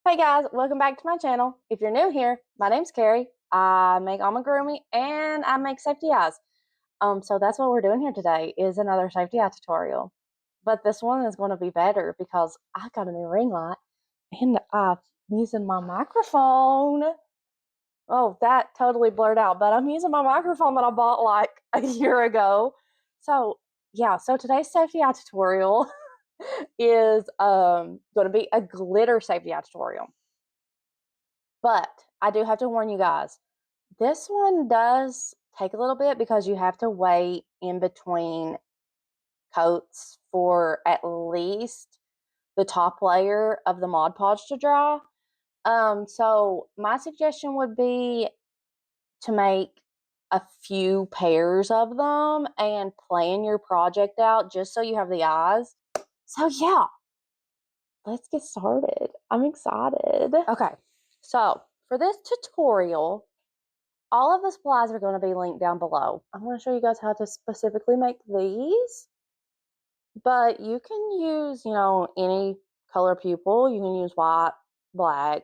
Hey guys, welcome back to my channel. If you're new here, my name's Carrie. I make amigurumi and I make safety eyes. So that's what we're doing here today is another safety eye tutorial. But this one is going to be better because I got a new ring light and I'm using my microphone. Oh, that totally blurred out, but I'm using my microphone that I bought like a year ago. So yeah, so today's safety eye tutorial is going to be a glitter safety eye tutorial. But I do have to warn you guys, this one does take a little bit because you have to wait in between coats for at least the top layer of the Mod Podge to dry. So my suggestion would be to make a few pairs of them and plan your project out just so you have the eyes. So yeah, let's get started. I'm excited. Okay, so for this tutorial, all of the supplies are going to be linked down below. I'm going to show you guys how to specifically make these, but you can use, any color pupil. You can use white, black,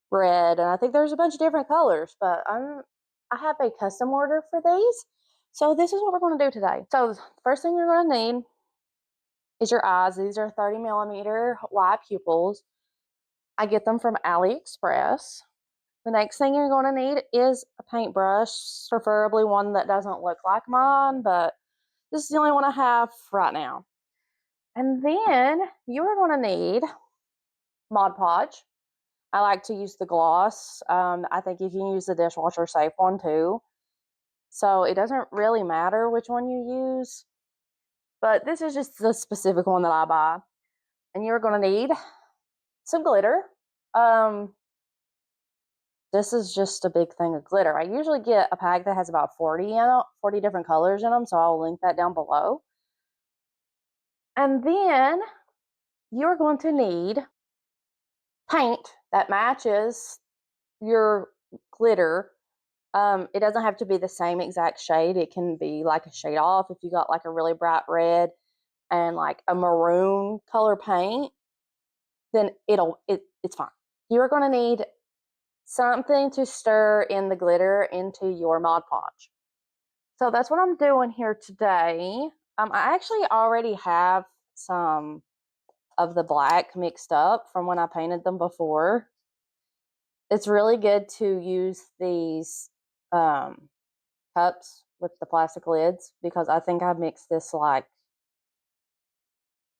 red, and I think there's a bunch of different colors, but I have a custom order for these. So this is what we're going to do today. So the first thing you're going to need is your eyes. These are 30mm white pupils. I get them from AliExpress. The next thing you're going to need is a paintbrush, preferably one that doesn't look like mine, but this is the only one I have right now. And then you are going to need Mod Podge. I like to use the gloss. I think you can use the dishwasher safe one too. So it doesn't really matter which one you use, but this is just the specific one that I buy. And you're going to need some glitter. This is just a big thing of glitter. I usually get a pack that has about 40 in it, 40 different colors in them, so I'll link that down below. And then you're going to need paint that matches your glitter. It doesn't have to be the same exact shade. It can be like a shade off. If you got like a really bright red and like a maroon color paint, then it's fine. You're going to need something to stir in the glitter into your Mod Podge. So that's what I'm doing here today. I actually already have some of the black mixed up from when I painted them before. It's really good to use these cups with the plastic lids because I think I mixed this like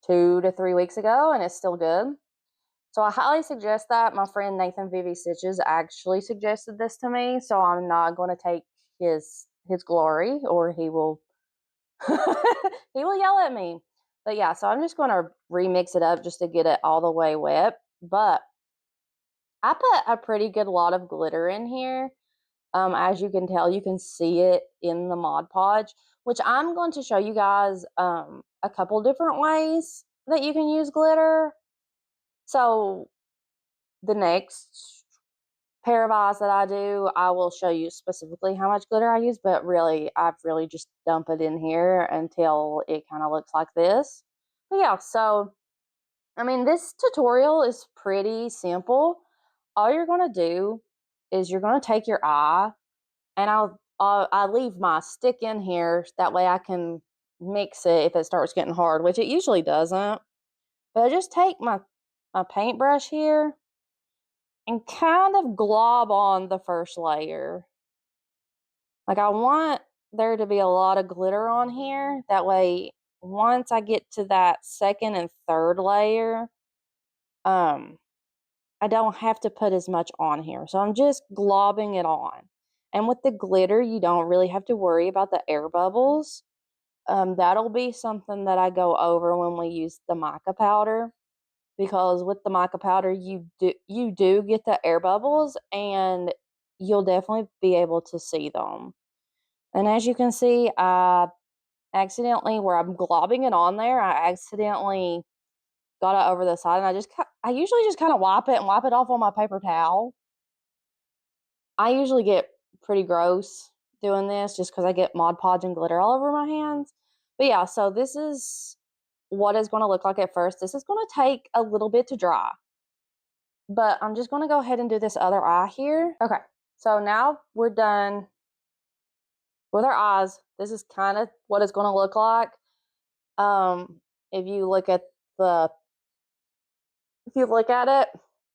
2 to 3 weeks ago and it's still good. So I highly suggest that. My friend Nathan Vivi Stitches actually suggested this to me, so I'm not going to take his glory, or he will he will yell at me. But yeah, so I'm just going to remix it up just to get it all the way wet. But I put a pretty good lot of glitter in here. As you can tell, you can see it in the Mod Podge, which I'm going to show you guys a couple different ways that you can use glitter. So the next pair of eyes that I do, I will show you specifically how much glitter I use, but really, I've really just dump it in here until it kind of looks like this. But yeah, so, I mean, this tutorial is pretty simple. All you're going to do is you're going to take your eye, and I leave my stick in here, that way I can mix it if it starts getting hard, which it usually doesn't. But I just take my paintbrush here and kind of glob on the first layer. Like, I want there to be a lot of glitter on here. That way, once I get to that second and third layer, I don't have to put as much on here. So I'm just globbing it on. And with the glitter, you don't really have to worry about the air bubbles. That'll be something that I go over when we use the mica powder, because with the mica powder you do get the air bubbles and you'll definitely be able to see them. And as you can see, I accidentally, where I'm globbing it on there, I accidentally got it over the side, and I usually just kind of wipe it off on my paper towel. I usually get pretty gross doing this just because I get Mod Podge and glitter all over my hands. But yeah, so this is what it's going to look like at first. This is going to take a little bit to dry. But I'm just going to go ahead and do this other eye here. Okay, so now we're done with our eyes. This is kind of what it's going to look like. If you look at it,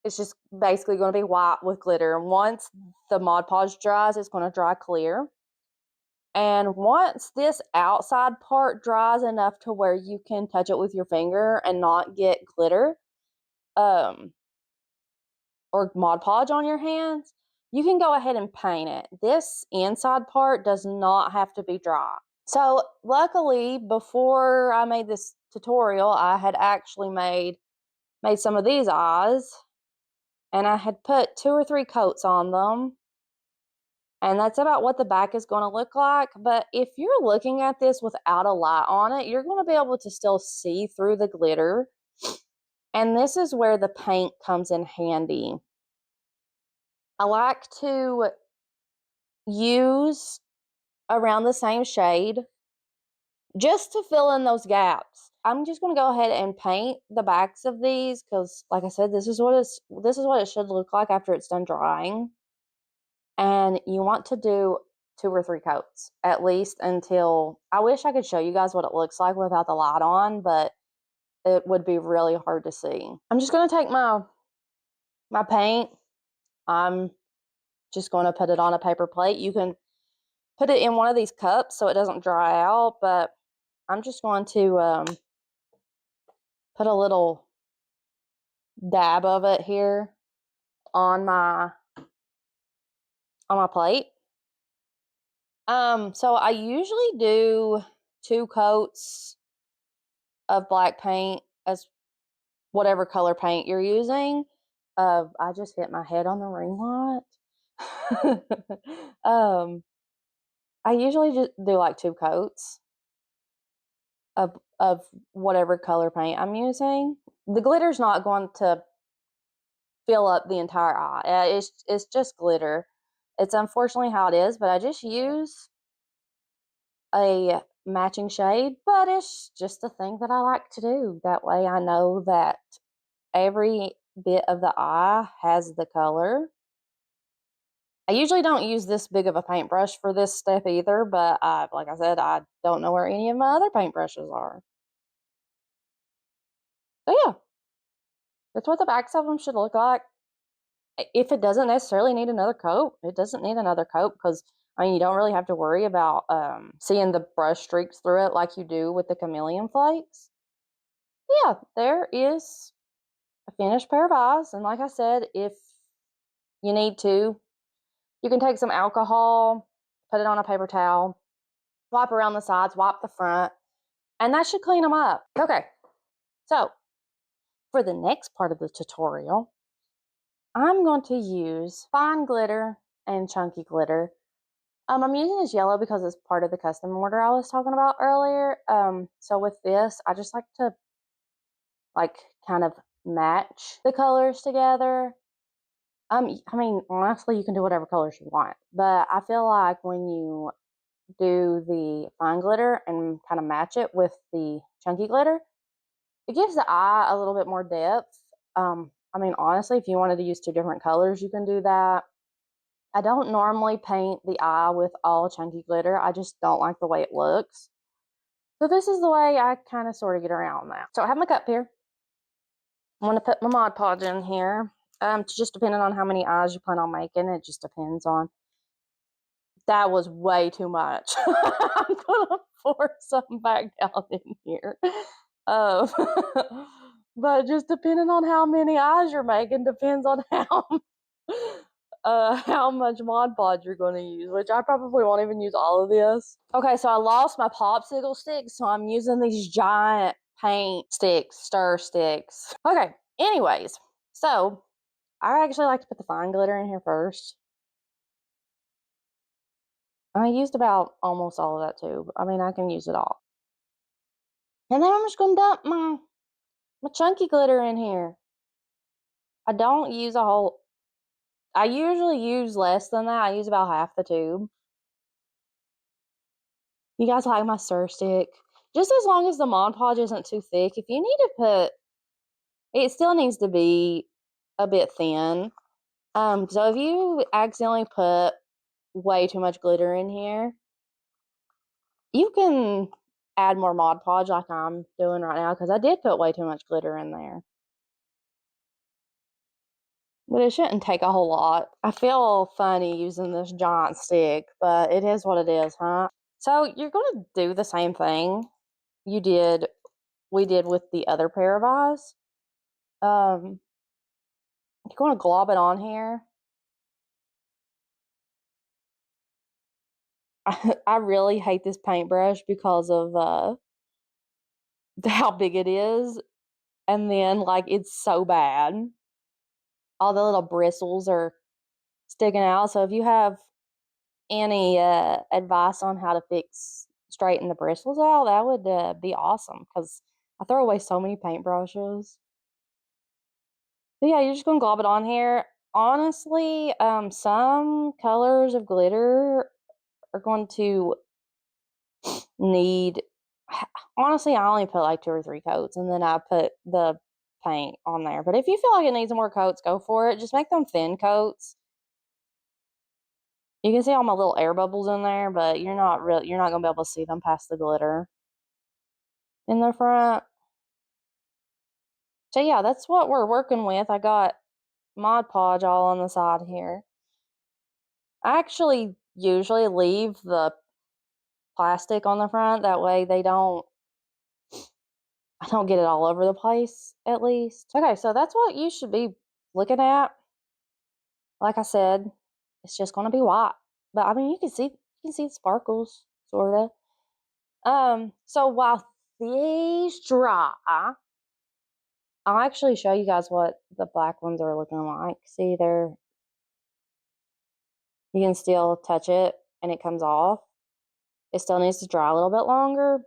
it's just basically going to be white with glitter. And once the Mod Podge dries, it's going to dry clear. And once this outside part dries enough to where you can touch it with your finger and not get glitter, or Mod Podge on your hands, you can go ahead and paint it. This inside part does not have to be dry. So luckily, before I made this tutorial, I had actually made some of these eyes, and I had put 2 or 3 coats on them. And that's about what the back is going to look like. But if you're looking at this without a light on it, you're going to be able to still see through the glitter. And this is where the paint comes in handy. I like to use around the same shade just to fill in those gaps. I'm just going to go ahead and paint the backs of these because, like I said, this is what it should look like after it's done drying. And you want to do 2 or 3 coats at least until, I wish I could show you guys what it looks like without the light on, but it would be really hard to see. I'm just going to take my paint. I'm just going to put it on a paper plate. You can put it in one of these cups so it doesn't dry out, but I'm just going to put a little dab of it here on my plate. So I usually do 2 coats of black paint, as whatever color paint you're using. I just hit my head on the ring light. I usually just do like 2 coats of whatever color paint I'm using. The glitter's not going to fill up the entire eye. It's just glitter. It's unfortunately how it is, but I just use a matching shade, but it's just a thing that I like to do. That way I know that every bit of the eye has the color. I usually don't use this big of a paintbrush for this step either, but like I said, I don't know where any of my other paintbrushes are. So yeah, that's what the backs of them should look like. If it doesn't necessarily need another coat, it doesn't need another coat because, I mean, you don't really have to worry about seeing the brush streaks through it like you do with the chameleon flakes. Yeah, there is a finished pair of eyes. And like I said, if you need to, you can take some alcohol, put it on a paper towel, wipe around the sides, wipe the front, and that should clean them up. Okay, so for the next part of the tutorial, I'm going to use fine glitter and chunky glitter. I'm using this yellow because it's part of the custom order I was talking about earlier. So with this, I just like to kind of match the colors together. I mean, honestly, you can do whatever colors you want, but I feel like when you do the fine glitter and kind of match it with the chunky glitter, it gives the eye a little bit more depth. I mean, honestly, if you wanted to use 2 different colors, you can do that. I don't normally paint the eye with all chunky glitter. I just don't like the way it looks. So this is the way I kind of sort of get around that. So I have my cup here. I'm going to put my Mod Podge in here. Just depending on how many eyes you plan on making, it just depends on. That was way too much. I'm going to pour some back down in here. Uh, but just depending on how many eyes you're making depends on how much Mod Podge you're going to use, which I probably won't even use all of this. Okay, so I lost my popsicle sticks, so I'm using these giant paint sticks, stir sticks. Okay, anyways, so I actually like to put the fine glitter in here first. I used about almost all of that too. I mean, I can use it all. And then I'm just going to dump my chunky glitter in here. I don't use a whole. I usually use less than that. I use about half the tube. You guys like my stir stick? Just as long as the Mod Podge isn't too thick. If you need to put, it still needs to be a bit thin. So if you accidentally put way too much glitter in here, you can add more Mod Podge like I'm doing right now, because I did put way too much glitter in there. But it shouldn't take a whole lot. I feel funny using this giant stick, but it is what it is, huh? So you're going to do the same thing we did with the other pair of eyes. You're going to glob it on here. I really hate this paintbrush because of how big it is, and then like it's so bad. All the little bristles are sticking out. So if you have any advice on how to straighten the bristles out, that would be awesome, because I throw away so many paintbrushes. But yeah, you're just gonna glob it on here. Honestly, some colors of glitter are going to need. Honestly, I only put like 2 or 3 coats, and then I put the paint on there. But if you feel like it needs more coats, go for it. Just make them thin coats. You can see all my little air bubbles in there, but you're not gonna be able to see them past the glitter in the front. So yeah, that's what we're working with. I got Mod Podge all on the side here. I actually usually leave the plastic on the front, that way I don't get it all over the place, at least. Okay, so that's what you should be looking at. Like I said, it's just gonna be white. But I mean, you can see the sparkles, sorta. So while these dry, I'll actually show you guys what the black ones are looking like. See, you can still touch it and it comes off. It still needs to dry a little bit longer,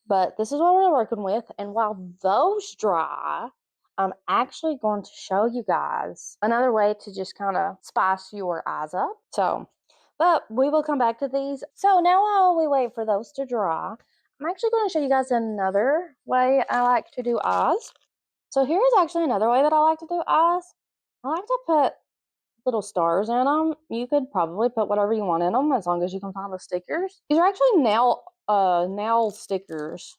but this is what we're working with. And while those dry, I'm actually going to show you guys another way to just kind of spice your eyes up. But we will come back to these. So now while we wait for those to dry, I'm actually going to show you guys another way I like to do eyes. So here is actually another way that I like to do eyes. I like to put little stars in them. You could probably put whatever you want in them, as long as you can find the stickers. These are actually nail stickers.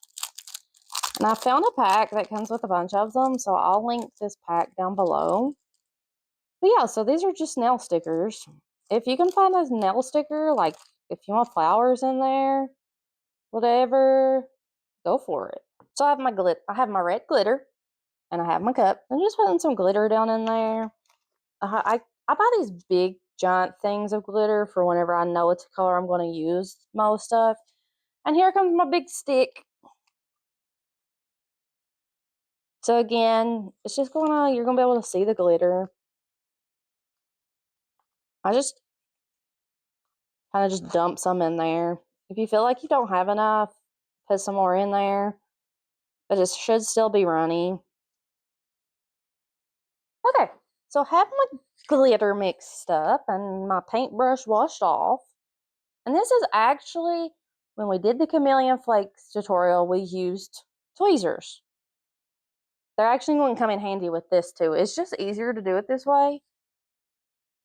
And I found a pack that comes with a bunch of them, so I'll link this pack down below. But yeah, so these are just nail stickers. If you can find a nail sticker, like if you want flowers in there, whatever, go for it. So I have my red glitter, and I have my cup. I'm just putting some glitter down in there. I buy these big giant things of glitter for whenever I know it's a color I'm going to use most of. And here comes my big stick. So again, it's just you're gonna be able to see the glitter. I just kind of just dump some in there. If you feel like you don't have enough, put some more in there. But it should still be runny. Okay, so I have my glitter mixed up and my paintbrush washed off. And this is actually, when we did the Chameleon Flakes tutorial, we used tweezers. They're actually going to come in handy with this too. It's just easier to do it this way.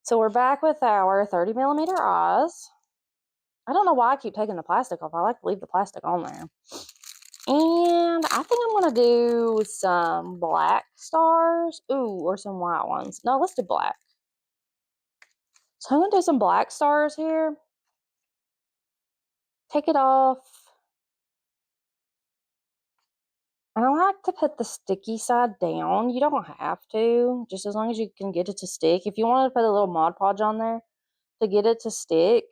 So we're back with our 30mm eyes. I don't know why I keep taking the plastic off. I like to leave the plastic on there. And I think I'm going to do some black stars. Ooh, or some white ones. No, let's do black. So I'm going to do some black stars here. Take it off. And I like to put the sticky side down. You don't have to, just as long as you can get it to stick. If you want to put a little Mod Podge on there to get it to stick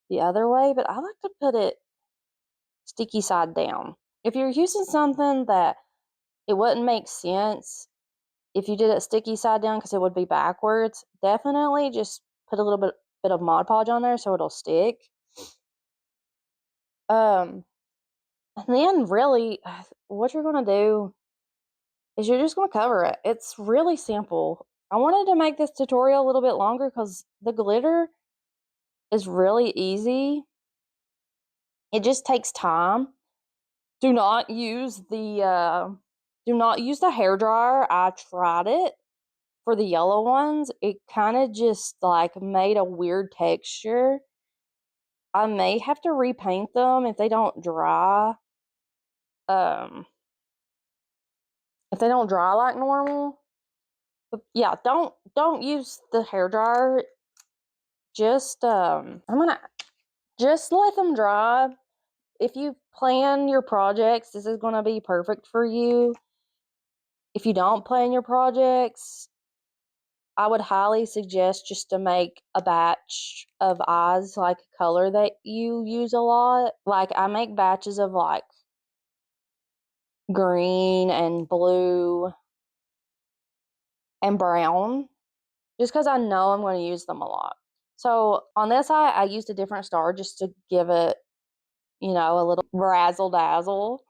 the other way, but I like to put it sticky side down. If you're using something that it wouldn't make sense if you did it sticky side down because it would be backwards, definitely just put a little bit of Mod Podge on there so it'll stick. And then really what you're going to do is you're just going to cover it. It's really simple. I wanted to make this tutorial a little bit longer because the glitter is really easy. It just takes time. Do not use the Do not use the hairdryer. I tried it for the yellow ones. It kind of just like made a weird texture. I may have to repaint them if they don't dry. If they don't dry like normal. But yeah, don't use the hairdryer. Just I'm gonna just let them dry. If you plan your projects, this is gonna be perfect for you. If you don't plan your projects, I would highly suggest just to make a batch of eyes, like a color that you use a lot. Like I make batches of like green and blue and brown, just because I know I'm going to use them a lot. So on this eye, I used a different star just to give it, you know, a little razzle dazzle.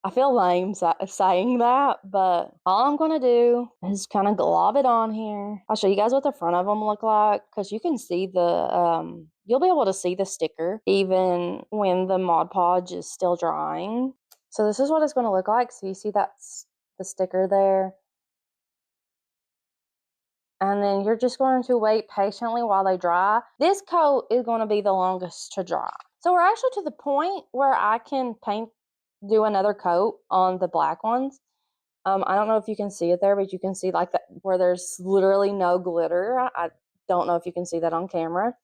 I feel lame saying that, but all I'm going to do is kind of glob it on here. I'll show you guys what the front of them look like, because you can see the, you'll be able to see the sticker even when the Mod Podge is still drying. So this is what it's going to look like. So you see that's the sticker there. And then you're just going to wait patiently while they dry. This coat is going to be the longest to dry. So we're actually to the point where I can do another coat on the black ones. I don't know if you can see it there, but you can see like that where there's literally no glitter. I don't know if you can see that on camera.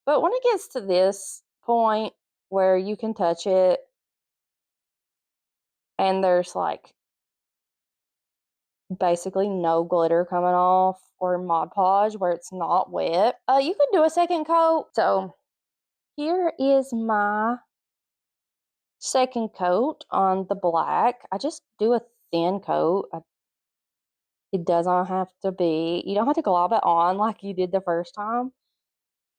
But when it gets to this point where you can touch it and there's like basically no glitter coming off, or Mod Podge where it's not wet, you could do a second coat. So here is my second coat on the black. I just do a thin coat. It doesn't have to be, you don't have to glob it on like you did the first time.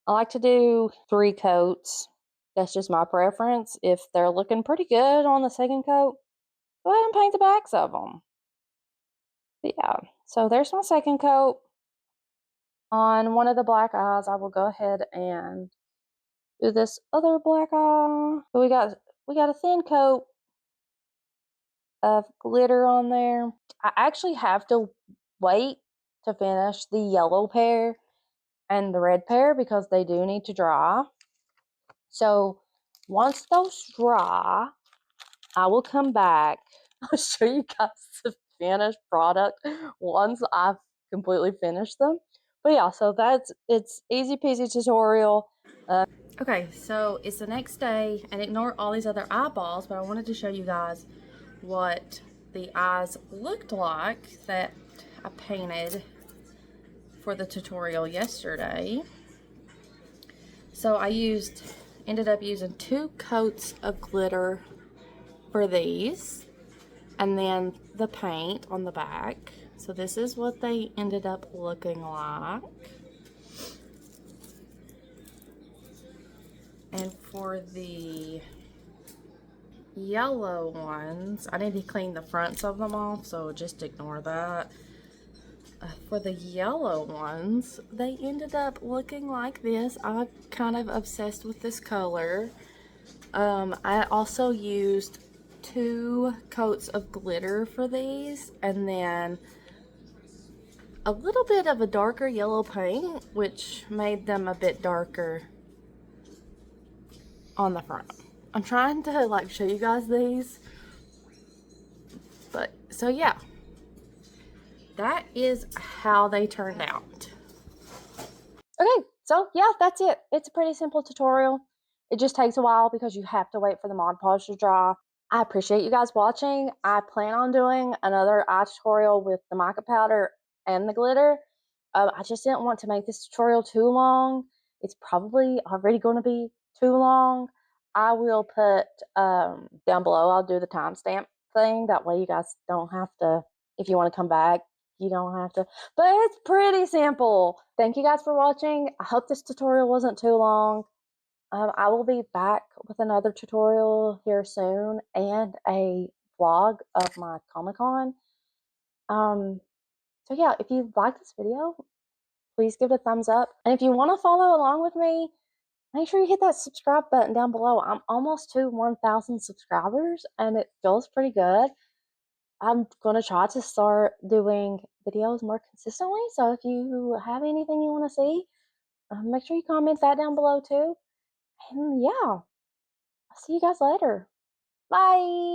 I like to do 3 coats. That's just my preference. If they're looking pretty good on the second coat, go ahead and paint the backs of them. But yeah, so there's my second coat. On one of the black eyes, I will go ahead and do this other black eye. So we got a thin coat of glitter on there. I actually have to wait to finish the yellow pair and the red pair because they do need to dry. So once those dry, I will come back. I'll show you guys the finished product once I've completely finished them. But yeah, so it's easy peasy tutorial. Okay, so it's the next day, and ignore all these other eyeballs, but I wanted to show you guys what the eyes looked like that I painted for the tutorial yesterday. So I ended up using 2 coats of glitter for these, and then the paint on the back. So this is what they ended up looking like. And for the yellow ones, I need to clean the fronts of them off, so just ignore that. For the yellow ones, they ended up looking like this. I'm kind of obsessed with this color. I also used 2 coats of glitter for these, and then a little bit of a darker yellow paint, which made them a bit darker on the front. I'm trying to like show you guys these, but so yeah, that is how they turned out. Okay, so yeah, that's it. It's a pretty simple tutorial. It just takes a while because you have to wait for the Mod Podge to dry. I appreciate you guys watching. I plan on doing another eye tutorial with the mica powder and the glitter. I just didn't want to make this tutorial too long. It's probably already going to be too long. I will put down below, I'll do the timestamp thing. That way you guys don't have to, if you want to come back, you don't have to. But it's pretty simple. Thank you guys for watching. I hope this tutorial wasn't too long. I will be back with another tutorial here soon and a vlog of my Comic-Con. So yeah, if you like this video, please give it a thumbs up. And if you want to follow along with me, make sure you hit that subscribe button down below. I'm almost to 1,000 subscribers, and it feels pretty good. I'm gonna try to start doing videos more consistently. So if you have anything you want to see, make sure you comment that down below too. And yeah, I'll see you guys later. Bye.